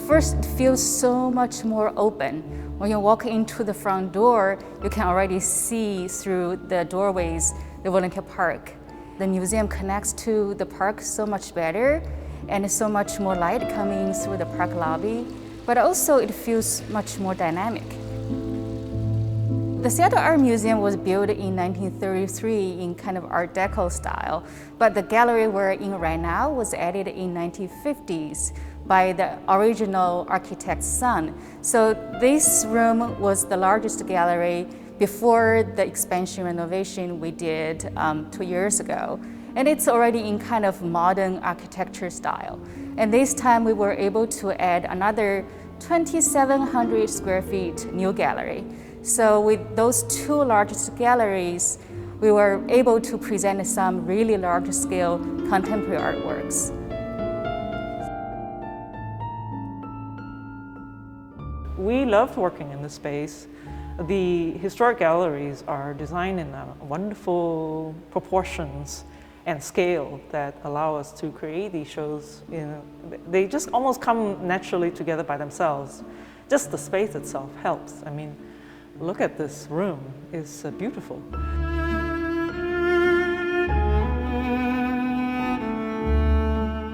first, it feels so much more open. When you walk into the front door, you can already see through the doorways the volunteer park. The museum connects to the park so much better, and so much more light coming through the park lobby, but also it feels much more dynamic. The Seattle Art Museum was built in 1933 in kind of Art Deco style, but the gallery we're in right now was added in 1950s by the original architect's son. So this room was the largest gallery before the expansion renovation we did 2 years ago. And it's already in kind of modern architecture style. And this time we were able to add another 2,700 square feet new gallery. So with those two largest galleries, we were able to present some really large-scale contemporary artworks. We loved working in this space. The historic galleries are designed in wonderful proportions and scale that allow us to create these shows. They just almost come naturally together by themselves. Just the space itself helps. I mean, look at this room, it's beautiful.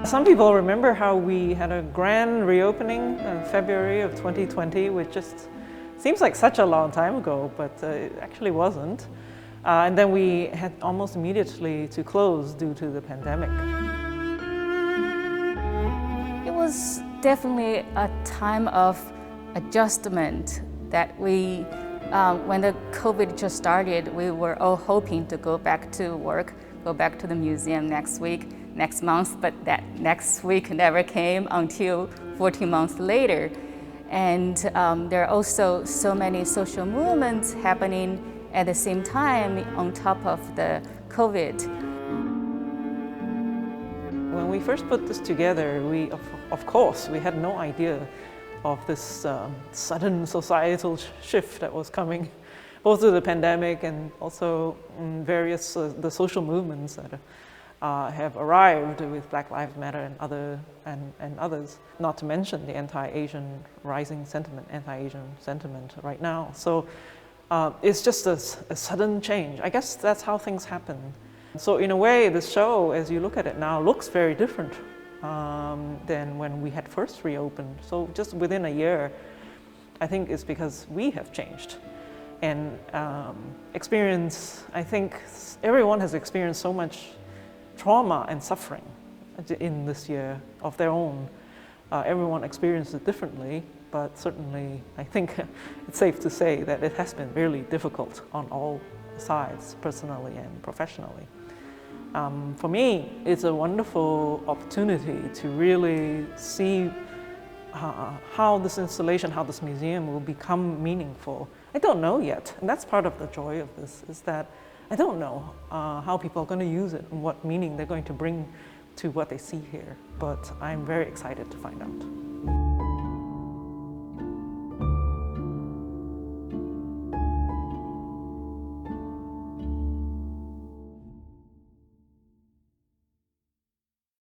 Some people remember how we had a grand reopening in February of 2020, which just seems like such a long time ago, but it actually wasn't. And then we had almost immediately to close due to the pandemic. It was definitely a time of adjustment that when the COVID just started, we were all hoping to go back to work, go back to the museum next month, but that next week never came until 14 months later. And there are also so many social movements happening at the same time on top of the COVID. When we first put this together, of course, we had no idea of this sudden societal shift that was coming, both through the pandemic and also various the social movements that have arrived with Black Lives Matter and others, not to mention the anti-Asian sentiment right now. So it's just a sudden change. I guess that's how things happen. So in a way, the show, as you look at it now, looks very different than when we had first reopened. So just within a year, I think it's because we have changed. And I think everyone has experienced so much trauma and suffering in this year of their own. Everyone experienced it differently, but certainly I think it's safe to say that it has been really difficult on all sides, personally and professionally. For me, it's a wonderful opportunity to really see how this installation, how this museum will become meaningful. I don't know yet, and that's part of the joy of this, is that I don't know how people are going to use it and what meaning they're going to bring to what they see here, but I'm very excited to find out.